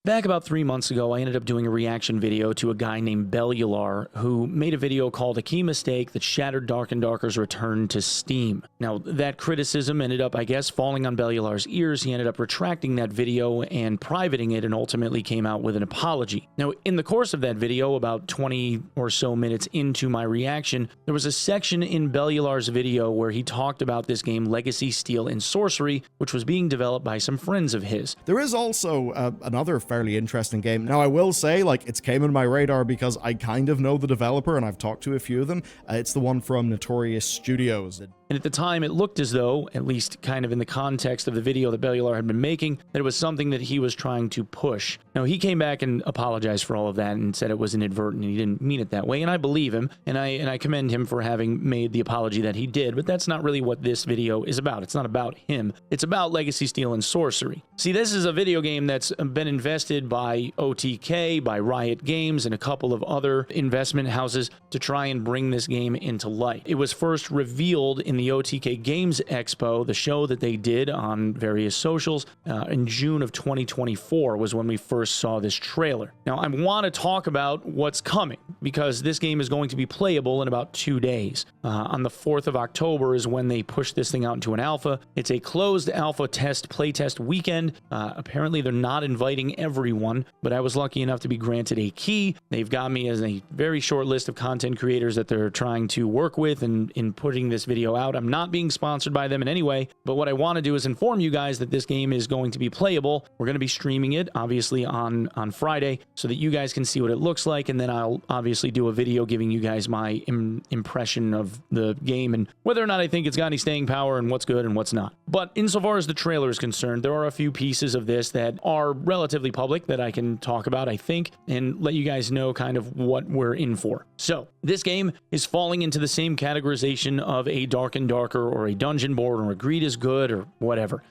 Back about 3 months ago, I ended up doing a reaction video to a guy named Bellular who made a video called A Key Mistake That Shattered Dark and Darker's Return to Steam. Now, that criticism ended up, I guess, falling on Bellular's ears. He ended up retracting that video and privating it and ultimately came out with an apology. Now, in the course of that video, about 20 or so minutes into my reaction, there was a section in Bellular's video where he talked about this game, Legacy, Steel, and Sorcery, which was being developed by some friends of his. There is also another fairly interesting game. Now, I will say, like, it's came on my radar because I kind of know the developer and I've talked to a few of them. It's the one from Notorious Studios. And at the time, it looked as though, at least kind of in the context of the video that Bellular had been making, that it was something that he was trying to push. Now, he came back and apologized for all of that and said it was inadvertent and he didn't mean it that way. And I believe him, and I commend him for having made the apology that he did. But that's not really what this video is about. It's not about him. It's about Legacy, Steel, and Sorcery. See, this is a video game that's been invested by OTK, by Riot Games, and a couple of other investment houses to try and bring this game into light. It was first revealed in the OTK Games Expo, the show that they did on various socials, in June of 2024 was when we first saw this trailer. Now, I want to talk about what's coming because this game is going to be playable in about 2 days. On the 4th of October is when they push this thing out into an alpha. It's a closed alpha test, playtest weekend. Apparently, they're not inviting everyone, but I was lucky enough to be granted a key. They've got me as a very short list of content creators that they're trying to work with in putting this video out. I'm not being sponsored by them in any way, but what I want to do is inform you guys that this game is going to be playable. We're going to be streaming it, obviously, on Friday, so that you guys can see what it looks like, and then I'll obviously do a video giving you guys my impression of the game and whether or not I think it's got any staying power and what's good and what's not. But insofar as the trailer is concerned, there are a few pieces of this that are relatively public that I can talk about, I think, and let you guys know kind of what we're in for. So, this game is falling into the same categorization of a Dark and Darker or a Dungeon Board or a Greed is Good or whatever,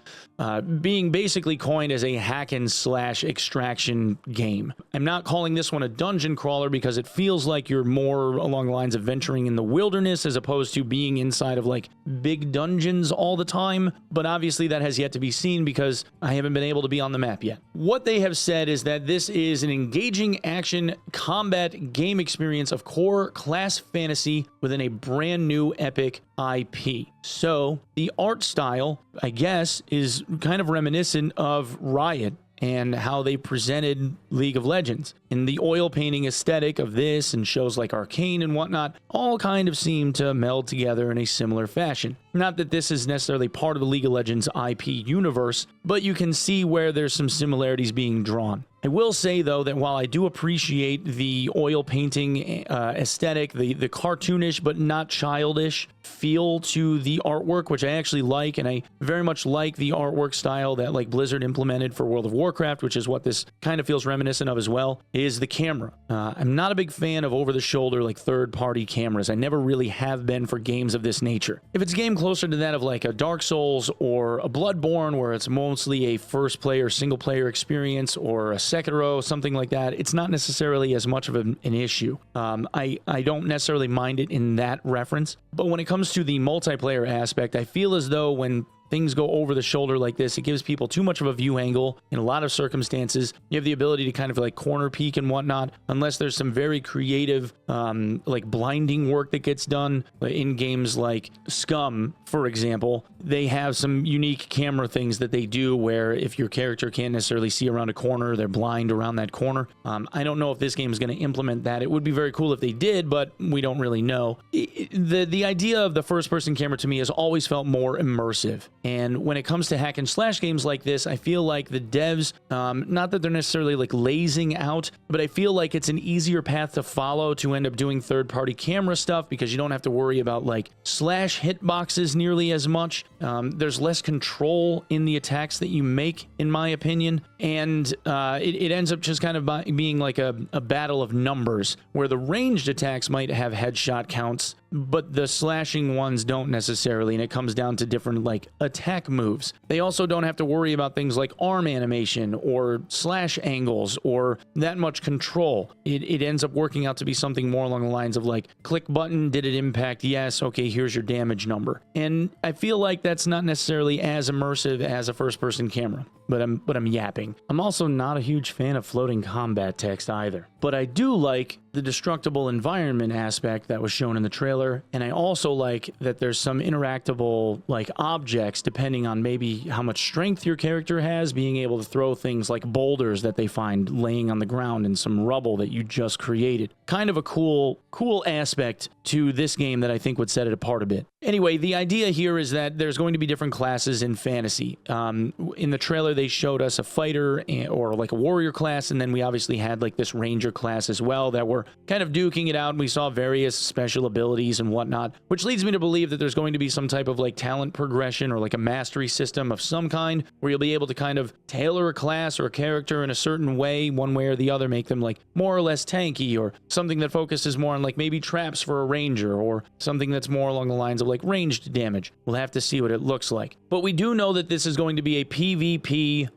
being basically coined as a hack and slash extraction game. I'm not calling this one a dungeon crawler because it feels like you're more along the lines of venturing in the wilderness as opposed to being inside of like big dungeons all the time, but obviously that has yet to be seen because I haven't been able to be on the map yet. What they have said is that this is an engaging action combat game experience of core class fantasy within a brand new epic IP. So the art style, I guess, is kind of reminiscent of Riot and how they presented League of Legends. And the oil painting aesthetic of this and shows like Arcane and whatnot all kind of seem to meld together in a similar fashion. Not that this is necessarily part of the League of Legends IP universe, but you can see where there's some similarities being drawn. I will say, though, that while I do appreciate the oil painting aesthetic, the cartoonish but not childish feel to the artwork, which I actually like, and I very much like the artwork style that like Blizzard implemented for World of Warcraft, which is what this kind of feels reminiscent of as well, is the camera. I'm not a big fan of over-the-shoulder, like third-party cameras. I never really have been for games of this nature. If it's a game closer to that of like a Dark Souls or a Bloodborne, where it's mostly a first-player, single-player experience, or a Sekiro, something like that, it's not necessarily as much of an issue. I don't necessarily mind it in that reference, but when it comes to the multiplayer aspect, I feel as though when things go over the shoulder like this, it gives people too much of a view angle. In a lot of circumstances, you have the ability to kind of like corner peek and whatnot, unless there's some very creative, like blinding work that gets done in games like Scum, for example. They have some unique camera things that they do where if your character can't necessarily see around a corner, they're blind around that corner. I don't know if this game is going to implement that. It would be very cool if they did, but we don't really know. The idea of the first-person camera to me has always felt more immersive. And when it comes to hack and slash games like this, I feel like the devs, not that they're necessarily like lazing out, but I feel like it's an easier path to follow to end up doing third-party camera stuff because you don't have to worry about like slash hitboxes nearly as much. There's less control in the attacks that you make, in my opinion, and it ends up just kind of being like a battle of numbers where the ranged attacks might have headshot counts, but the slashing ones don't necessarily, and it comes down to different like attack moves. They also don't have to worry about things like arm animation or slash angles or that much control. It ends up working out to be something more along the lines of like click button, did it impact? Yes, okay, here's your damage number. And I feel like that's not necessarily as immersive as a first-person camera. but I'm yapping. I'm also not a huge fan of floating combat text either. But I do like the destructible environment aspect that was shown in the trailer, and I also like that there's some interactable like objects depending on maybe how much strength your character has, being able to throw things like boulders that they find laying on the ground and some rubble that you just created. Kind of a cool aspect to this game that I think would set it apart a bit. Anyway, the idea here is that there's going to be different classes in fantasy. In the trailer, they showed us a fighter or like a warrior class, and then we obviously had like this ranger class as well that were kind of duking it out, and we saw various special abilities and whatnot, which leads me to believe that there's going to be some type of like talent progression or like a mastery system of some kind where you'll be able to kind of tailor a class or a character in a certain way, one way or the other, make them like more or less tanky, or something that focuses more on like maybe traps for a ranger, or something that's more along the lines of like ranged damage. We'll have to see what it looks like. But we do know that this is going to be a PvP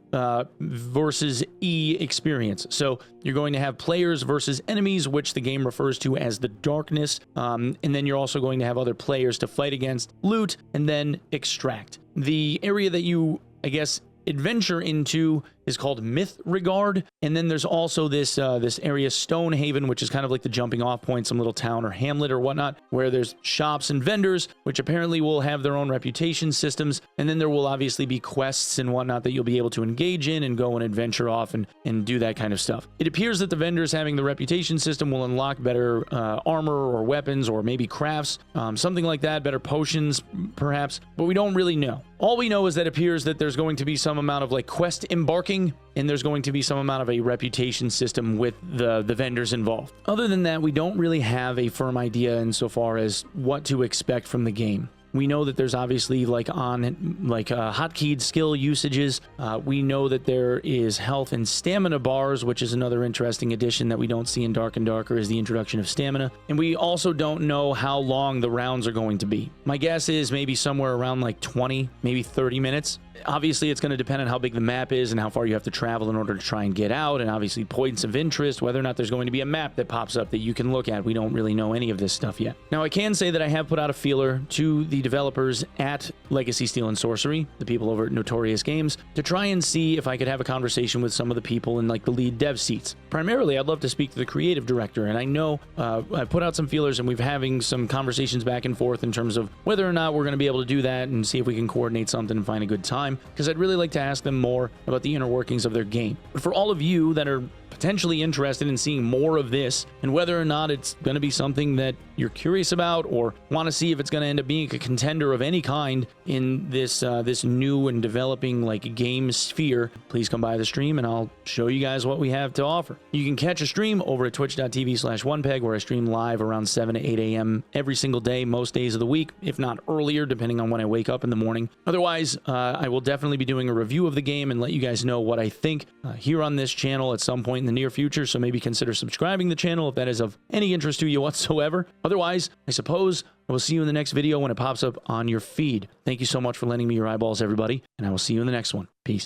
versus E experience. So you're going to have players versus enemies, which the game refers to as the darkness. And then you're also going to have other players to fight against, loot, and then extract. The area that you, I guess, adventure into is called Mythregard, and then there's also this area Stonehaven, which is kind of like the jumping off point, some little town or hamlet or whatnot, where there's shops and vendors, which apparently will have their own reputation systems, and then there will obviously be quests and whatnot that you'll be able to engage in and go and adventure off and do that kind of stuff. It appears that the vendors having the reputation system will unlock better armor or weapons or maybe crafts, something like that, better potions perhaps, but we don't really know. All we know is that it appears that there's going to be some amount of like quest embarking, and there's going to be some amount of a reputation system with the vendors involved. Other than that, we don't really have a firm idea insofar as what to expect from the game. We know that there's obviously hotkeyed skill usages. We know that there is health and stamina bars, which is another interesting addition that we don't see in Dark and Darker, is the introduction of stamina. And we also don't know how long the rounds are going to be. My guess is maybe somewhere around like 20, maybe 30 minutes. Obviously, it's going to depend on how big the map is and how far you have to travel in order to try and get out, and obviously points of interest, whether or not there's going to be a map that pops up that you can look at. We don't really know any of this stuff yet. Now, I can say that I have put out a feeler to the developers at Legacy Steel and Sorcery, the people over at Notorious Games, to try and see if I could have a conversation with some of the people in like the lead dev seats. Primarily, I'd love to speak to the creative director, and I know I put out some feelers and we've having some conversations back and forth in terms of whether or not we're going to be able to do that and see if we can coordinate something and find a good time, because I'd really like to ask them more about the inner workings of their game. But for all of you that are potentially interested in seeing more of this, and whether or not it's going to be something that you're curious about or want to see if it's going to end up being a contender of any kind in this this new and developing like game sphere, please come by the stream and I'll show you guys what we have to offer. You can catch a stream over at twitch.tv/onepeg, where I stream live around 7 to 8 a.m. every single day, most days of the week, if not earlier, depending on when I wake up in the morning. Otherwise, I will definitely be doing a review of the game and let you guys know what I think here on this channel at some point in the near future, so maybe consider subscribing to the channel if that is of any interest to you whatsoever. Otherwise, I suppose I will see you in the next video when it pops up on your feed. Thank you so much for lending me your eyeballs, everybody, and I will see you in the next one. Peace.